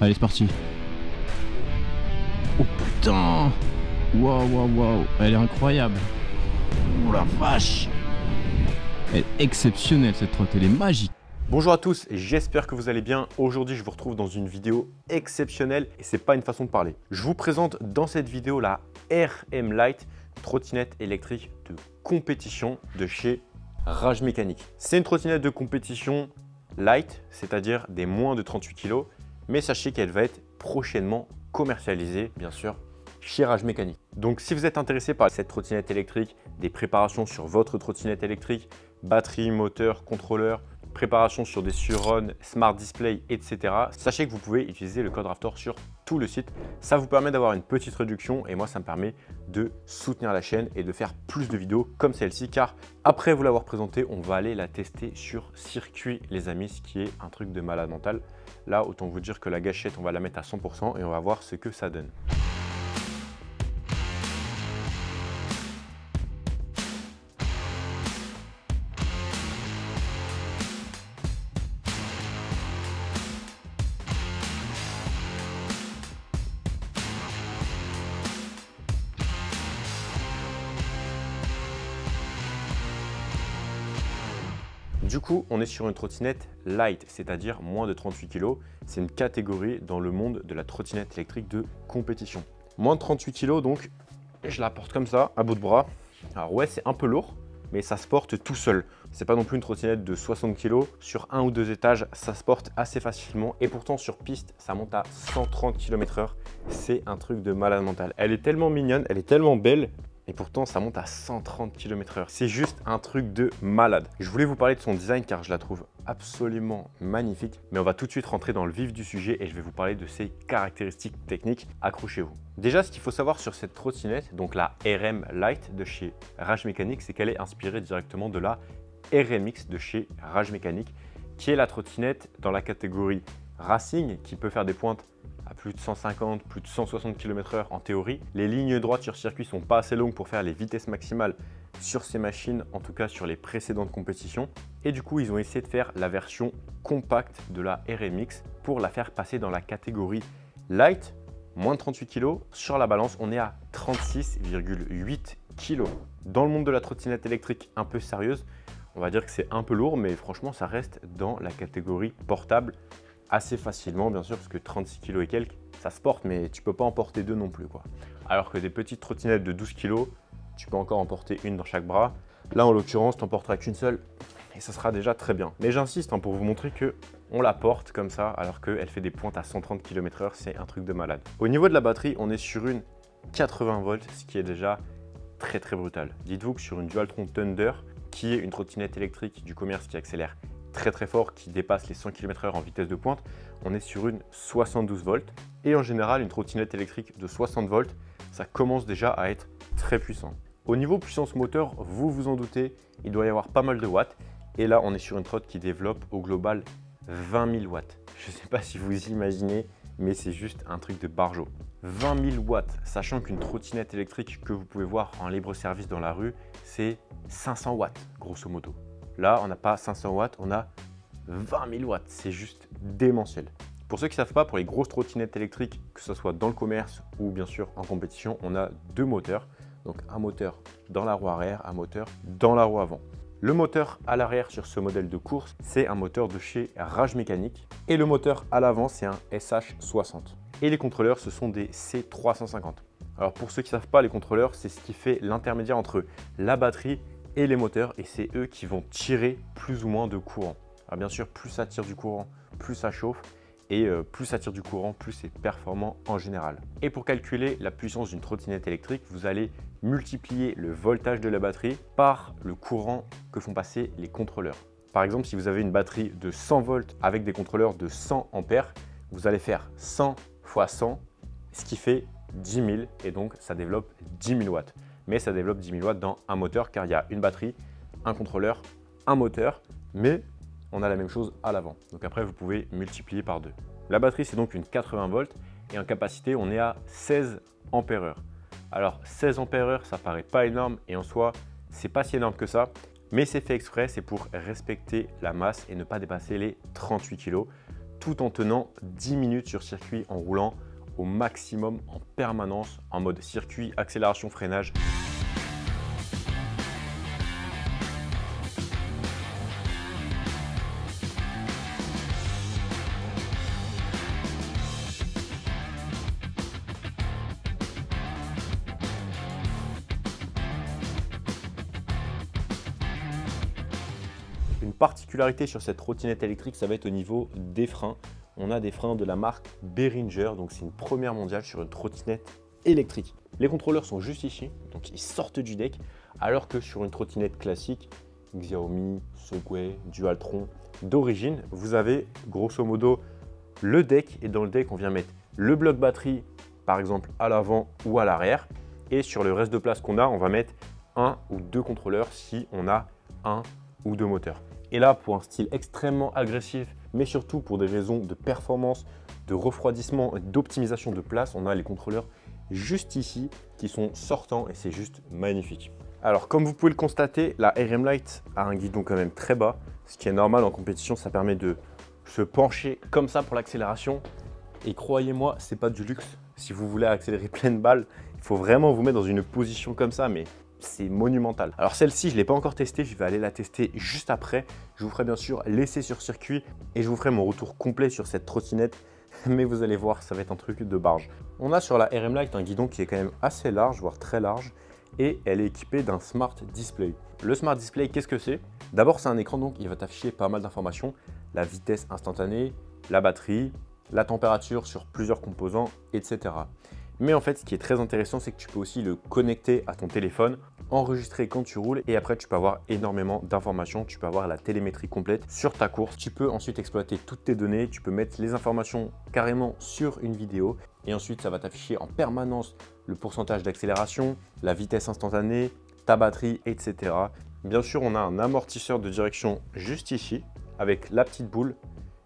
Allez, c'est parti. Oh putain. Waouh. Elle est incroyable. Oh la vache. Elle est exceptionnelle cette trotte, elle est magique. Bonjour à tous, j'espère que vous allez bien. Aujourd'hui, je vous retrouve dans une vidéo exceptionnelle et c'est pas une façon de parler. Je vous présente dans cette vidéo la RM Lite, trottinette électrique de compétition de chez Rage Mécanique. C'est une trottinette de compétition light, c'est-à-dire des moins de 38 kg, mais sachez qu'elle va être prochainement commercialisée, bien sûr, chez Rage Mécanique. Donc si vous êtes intéressé par cette trottinette électrique, des préparations sur votre trottinette électrique, batterie, moteur, contrôleur, préparation sur des Surron, Smart Display, etc. Sachez que vous pouvez utiliser le code Raptor sur tout le site. Ça vous permet d'avoir une petite réduction et moi, ça me permet de soutenir la chaîne et de faire plus de vidéos comme celle-ci car après vous l'avoir présentée, on va aller la tester sur circuit, les amis, ce qui est un truc de malade mental. Là, autant vous dire que la gâchette, on va la mettre à 100% et on va voir ce que ça donne. Du coup, on est sur une trottinette light, c'est-à-dire moins de 38 kg. C'est une catégorie dans le monde de la trottinette électrique de compétition. Moins de 38 kg, donc je la porte comme ça, à bout de bras. Alors ouais, c'est un peu lourd, mais ça se porte tout seul. C'est pas non plus une trottinette de 60 kg. Sur un ou deux étages, ça se porte assez facilement. Et pourtant, sur piste, ça monte à 130 km/h. C'est un truc de malade mental. Elle est tellement mignonne, elle est tellement belle. Et pourtant, ça monte à 130 km/h. C'est juste un truc de malade. Je voulais vous parler de son design car je la trouve absolument magnifique. Mais on va tout de suite rentrer dans le vif du sujet et je vais vous parler de ses caractéristiques techniques. Accrochez-vous. Déjà, ce qu'il faut savoir sur cette trottinette, donc la RM Lite de chez Rage Mécanique, c'est qu'elle est inspirée directement de la RMX de chez Rage Mécanique, qui est la trottinette dans la catégorie Racing, qui peut faire des pointes à plus de 150, plus de 160 km/h en théorie. Les lignes droites sur circuit sont pas assez longues pour faire les vitesses maximales sur ces machines, en tout cas sur les précédentes compétitions. Et du coup, ils ont essayé de faire la version compacte de la RMX pour la faire passer dans la catégorie light, moins de 38 kg. Sur la balance, on est à 36,8 kg. Dans le monde de la trottinette électrique un peu sérieuse, on va dire que c'est un peu lourd, mais franchement, ça reste dans la catégorie portable assez facilement, bien sûr, parce que 36 kg et quelques, ça se porte, mais tu peux pas en porter deux non plus, quoi. Alors que des petites trottinettes de 12 kg, tu peux encore en porter une dans chaque bras. Là, en l'occurrence, tu n'en porteras qu'une seule et ça sera déjà très bien. Mais j'insiste pour vous montrer que on la porte comme ça, alors qu'elle fait des pointes à 130 km/h, c'est un truc de malade. Au niveau de la batterie, on est sur une 80 volts, ce qui est déjà très brutal. Dites-vous que sur une Dualtron Thunder, qui est une trottinette électrique du commerce qui accélère très fort, qui dépasse les 100 km/h en vitesse de pointe, on est sur une 72 volts. Et en général, une trottinette électrique de 60 volts, ça commence déjà à être très puissant. Au niveau puissance moteur, vous vous en doutez, il doit y avoir pas mal de watts. Et là, on est sur une trotte qui développe au global 20 000 watts. Je ne sais pas si vous imaginez, mais c'est juste un truc de barjo. 20 000 watts, sachant qu'une trottinette électrique que vous pouvez voir en libre service dans la rue, c'est 500 watts, grosso modo. Là, on n'a pas 500 watts, on a 20 000 watts. C'est juste démentiel. Pour ceux qui ne savent pas, pour les grosses trottinettes électriques, que ce soit dans le commerce ou bien sûr en compétition, on a deux moteurs. Donc un moteur dans la roue arrière, un moteur dans la roue avant. Le moteur à l'arrière sur ce modèle de course, c'est un moteur de chez Rage Mécanique. Et le moteur à l'avant, c'est un SH60. Et les contrôleurs, ce sont des C350. Alors pour ceux qui ne savent pas, les contrôleurs, c'est ce qui fait l'intermédiaire entre la batterie et les moteurs, et c'est eux qui vont tirer plus ou moins de courant. Alors bien sûr, plus ça tire du courant, plus ça chauffe, et plus ça tire du courant, plus c'est performant en général. Et pour calculer la puissance d'une trottinette électrique, vous allez multiplier le voltage de la batterie par le courant que font passer les contrôleurs. Par exemple, si vous avez une batterie de 100 volts avec des contrôleurs de 100 ampères, vous allez faire 100 fois 100, ce qui fait 10 000, et donc ça développe 10 000 watts. Mais ça développe 10 000 watts dans un moteur car il y a une batterie, un contrôleur, un moteur, mais on a la même chose à l'avant. Donc après, vous pouvez multiplier par 2. La batterie, c'est donc une 80 volts et en capacité, on est à 16 ampères-heure. Alors 16 ampères-heure, ça paraît pas énorme et en soi, c'est pas si énorme que ça, mais c'est fait exprès, c'est pour respecter la masse et ne pas dépasser les 38 kg. tout en tenant 10 minutes sur circuit en roulant au maximum en permanence en mode circuit, accélération, freinage. Une particularité sur cette trottinette électrique, ça va être au niveau des freins. On a des freins de la marque Behringer, donc c'est une première mondiale sur une trottinette électrique. Les contrôleurs sont juste ici, donc ils sortent du deck, alors que sur une trottinette classique, Xiaomi, Segway, Dualtron, d'origine, vous avez grosso modo le deck, et dans le deck, on vient mettre le bloc batterie, par exemple à l'avant ou à l'arrière, et sur le reste de place qu'on a, on va mettre un ou deux contrôleurs si on a un ou deux moteurs. Et là, pour un style extrêmement agressif, mais surtout pour des raisons de performance, de refroidissement et d'optimisation de place, on a les contrôleurs juste ici qui sont sortants et c'est juste magnifique. Alors, comme vous pouvez le constater, la RM Lite a un guidon quand même très bas, ce qui est normal en compétition, ça permet de se pencher comme ça pour l'accélération. Et croyez-moi, c'est pas du luxe. Si vous voulez accélérer pleine balle, il faut vraiment vous mettre dans une position comme ça, mais c'est monumental. Alors celle-ci, je ne l'ai pas encore testée, je vais aller la tester juste après. Je vous ferai bien sûr l'essai sur circuit et je vous ferai mon retour complet sur cette trottinette. Mais vous allez voir, ça va être un truc de barge. On a sur la RM Lite un guidon qui est quand même assez large, voire très large. Et elle est équipée d'un Smart Display. Le Smart Display, qu'est-ce que c'est? D'abord, c'est un écran, donc il va t'afficher pas mal d'informations. La vitesse instantanée, la batterie, la température sur plusieurs composants, etc. Mais en fait, ce qui est très intéressant, c'est que tu peux aussi le connecter à ton téléphone, enregistrer quand tu roules et après, tu peux avoir énormément d'informations. Tu peux avoir la télémétrie complète sur ta course. Tu peux ensuite exploiter toutes tes données. Tu peux mettre les informations carrément sur une vidéo et ensuite, ça va t'afficher en permanence le pourcentage d'accélération, la vitesse instantanée, ta batterie, etc. Bien sûr, on a un amortisseur de direction juste ici avec la petite boule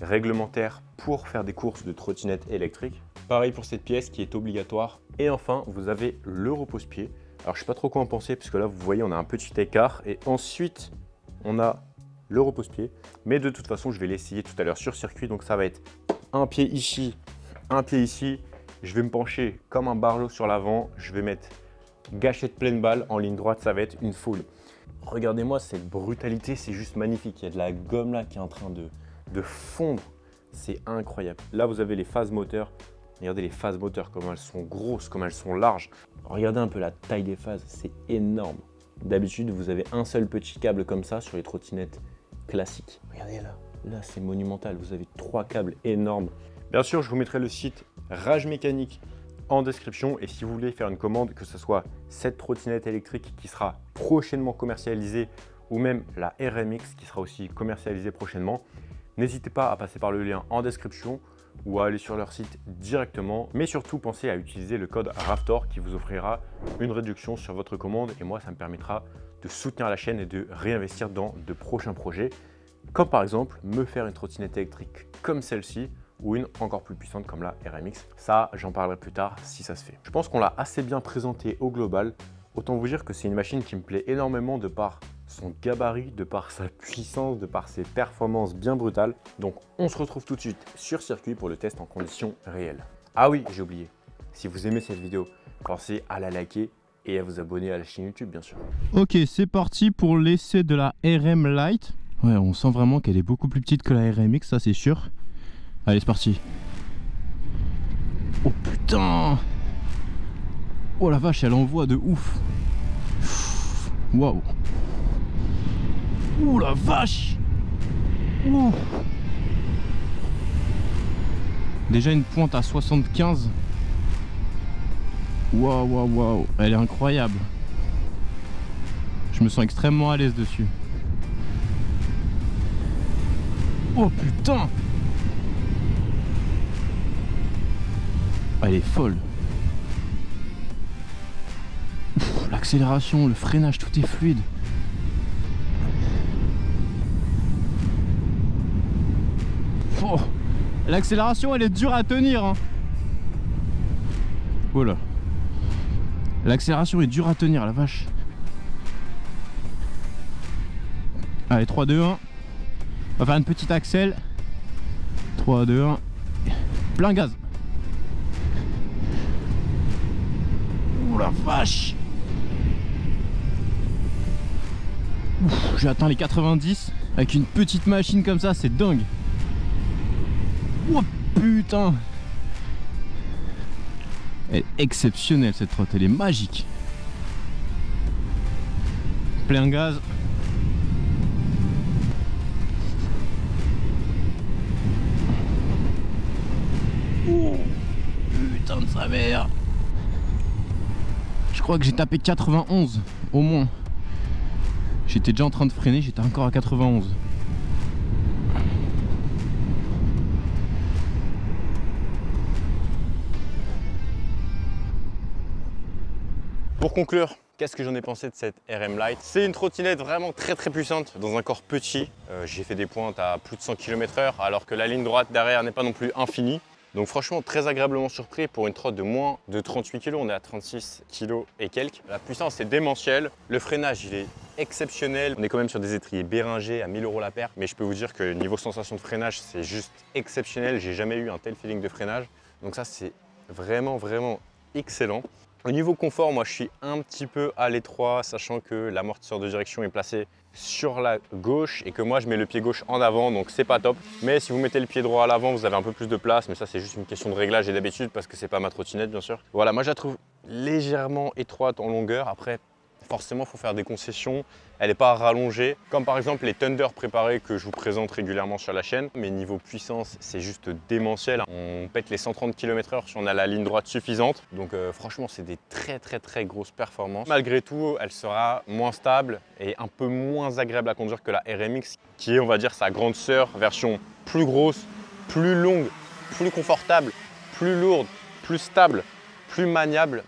réglementaire pour faire des courses de trottinette électrique. Pareil pour cette pièce qui est obligatoire. Et enfin, vous avez le repose-pied. Alors, je ne sais pas trop quoi en penser, puisque là, vous voyez, on a un petit écart. Et ensuite, on a le repose-pied. Mais de toute façon, je vais l'essayer tout à l'heure sur circuit. Donc, ça va être un pied ici, un pied ici. Je vais me pencher comme un barlot sur l'avant. Je vais mettre gâchette pleine balle en ligne droite. Ça va être une foule. Regardez-moi cette brutalité, c'est juste magnifique. Il y a de la gomme là qui est en train de fondre. C'est incroyable. Là, vous avez les phases moteurs. Regardez les phases moteurs, comment elles sont grosses, comment elles sont larges. Regardez un peu la taille des phases, c'est énorme. D'habitude, vous avez un seul petit câble comme ça sur les trottinettes classiques. Regardez là, là c'est monumental. Vous avez 3 câbles énormes. Bien sûr, je vous mettrai le site Rage Mécanique en description. Et si vous voulez faire une commande, que ce soit cette trottinette électrique qui sera prochainement commercialisée ou même la RMX qui sera aussi commercialisée prochainement, n'hésitez pas à passer par le lien en description ou à aller sur leur site directement. Mais surtout, pensez à utiliser le code RAFTOR qui vous offrira une réduction sur votre commande. Et moi, ça me permettra de soutenir la chaîne et de réinvestir dans de prochains projets, comme par exemple me faire une trottinette électrique comme celle-ci ou une encore plus puissante comme la RMX. Ça, j'en parlerai plus tard si ça se fait. Je pense qu'on l'a assez bien présenté au global. Autant vous dire que c'est une machine qui me plaît énormément de par son gabarit, de par sa puissance, de par ses performances bien brutales. Donc on se retrouve tout de suite sur circuit pour le test en conditions réelles. Ah oui, j'ai oublié, si vous aimez cette vidéo, pensez à la liker et à vous abonner à la chaîne YouTube bien sûr. Ok, c'est parti pour l'essai de la RM Lite. Ouais, on sent vraiment qu'elle est beaucoup plus petite que la RMX, ça c'est sûr. Allez, c'est parti. Oh putain! Oh la vache, elle envoie de ouf. Waouh. Ouh la vache. Ouh. Déjà une pointe à 75. Waouh, waouh, waouh. Elle est incroyable. Je me sens extrêmement à l'aise dessus. Oh putain. Elle est folle. L'accélération, le freinage, tout est fluide. Oh, l'accélération, elle est dure à tenir. Hein. Voilà. L'accélération est dure à tenir, la vache. Allez, 3, 2, 1. On va faire une petite accel. 3, 3, 2, 1. Plein gaz. Oh la vache. J'ai atteint les 90 avec une petite machine comme ça, c'est dingue. Oh putain. Elle est exceptionnelle cette trotte, elle est magique. Plein gaz. Oh, putain de sa mère. Je crois que j'ai tapé 91 au moins. J'étais déjà en train de freiner, j'étais encore à 91. Pour conclure, qu'est-ce que j'en ai pensé de cette RM Lite? C'est une trottinette vraiment très puissante dans un corps petit. J'ai fait des pointes à plus de 100 km/h alors que la ligne droite derrière n'est pas non plus infinie. Donc franchement très agréablement surpris pour une trotte de moins de 38 kg, on est à 36 kg et quelques. La puissance est démentielle, le freinage il est exceptionnel. On est quand même sur des étriers Béringer à 1000 € la paire, mais je peux vous dire que niveau sensation de freinage c'est juste exceptionnel. J'ai jamais eu un tel feeling de freinage, donc ça c'est vraiment excellent. Au niveau confort, moi je suis un petit peu à l'étroit, sachant que l'amortisseur de direction est placé sur la gauche et que moi je mets le pied gauche en avant, donc c'est pas top. Mais si vous mettez le pied droit à l'avant, vous avez un peu plus de place, mais ça c'est juste une question de réglage et d'habitude parce que c'est pas ma trottinette bien sûr. Voilà, moi je la trouve légèrement étroite en longueur. Après, forcément, il faut faire des concessions. Elle n'est pas rallongée, comme par exemple les Thunder préparés que je vous présente régulièrement sur la chaîne. Mais niveau puissance, c'est juste démentiel. On pète les 130 km/h si on a la ligne droite suffisante. Donc franchement, c'est des très grosses performances. Malgré tout, elle sera moins stable et un peu moins agréable à conduire que la RMX, qui est, on va dire, sa grande sœur, version plus grosse, plus longue, plus confortable, plus lourde, plus stable, plus maniable.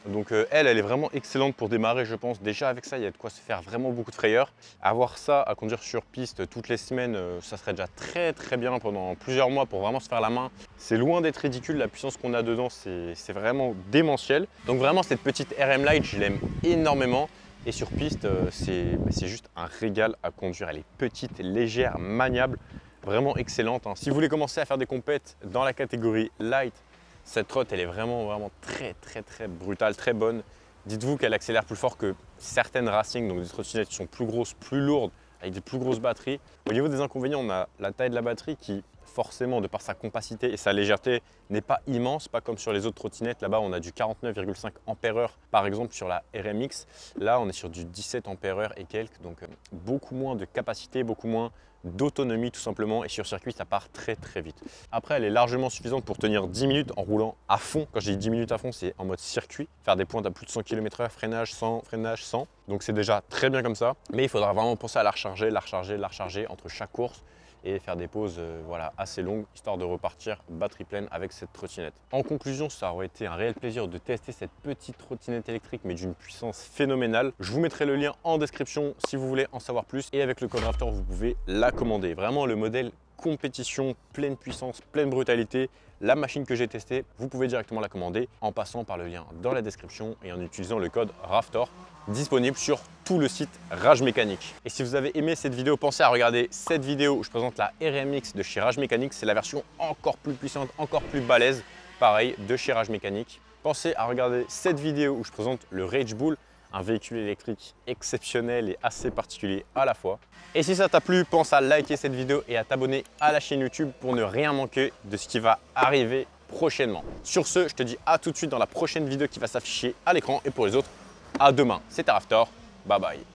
Donc elle est vraiment excellente pour démarrer, je pense. Déjà avec ça, il y a de quoi se faire vraiment beaucoup de frayeur. Avoir ça à conduire sur piste toutes les semaines, ça serait déjà très bien pendant plusieurs mois pour vraiment se faire la main. C'est loin d'être ridicule, la puissance qu'on a dedans, c'est vraiment démentiel. Donc vraiment cette petite RM Lite, je l'aime énormément. Et sur piste, c'est juste un régal à conduire. Elle est petite, légère, maniable, vraiment excellente. Si vous voulez commencer à faire des compètes dans la catégorie Light, cette trotte, elle est vraiment très brutale, très bonne. Dites-vous qu'elle accélère plus fort que certaines racing, donc des trottinettes qui sont plus grosses, plus lourdes, avec des plus grosses batteries. Au niveau des inconvénients, on a la taille de la batterie qui, forcément, de par sa compacité et sa légèreté, n'est pas immense, pas comme sur les autres trottinettes. Là-bas, on a du 49,5 Ah par exemple sur la RMX. Là, on est sur du 17 Ah et quelques, donc beaucoup moins de capacité, beaucoup moins d'autonomie tout simplement, et sur circuit ça part très vite. Après elle est largement suffisante pour tenir 10 minutes en roulant à fond. Quand je dis 10 minutes à fond, c'est en mode circuit, faire des pointes à plus de 100 km/h, freinage sans, donc c'est déjà très bien comme ça. Mais il faudra vraiment penser à la recharger entre chaque course et faire des pauses voilà, assez longues, histoire de repartir batterie pleine avec cette trottinette. En conclusion, ça aurait été un réel plaisir de tester cette petite trottinette électrique, mais d'une puissance phénoménale. Je vous mettrai le lien en description si vous voulez en savoir plus. Et avec le code Rafter, vous pouvez la commander. Vraiment le modèle compétition, pleine puissance, pleine brutalité. La machine que j'ai testée, vous pouvez directement la commander en passant par le lien dans la description et en utilisant le code Rafter, disponible sur tout le site Rage Mécanique. Et si vous avez aimé cette vidéo, pensez à regarder cette vidéo où je présente la RMX de chez Rage Mécanique. C'est la version encore plus puissante, encore plus balèze, pareil, de chez Rage Mécanique. Pensez à regarder cette vidéo où je présente le Rage Bull, un véhicule électrique exceptionnel et assez particulier à la fois. Et si ça t'a plu, pense à liker cette vidéo et à t'abonner à la chaîne YouTube pour ne rien manquer de ce qui va arriver prochainement. Sur ce, je te dis à tout de suite dans la prochaine vidéo qui va s'afficher à l'écran, et pour les autres, à demain. C'était Rafter, bye bye.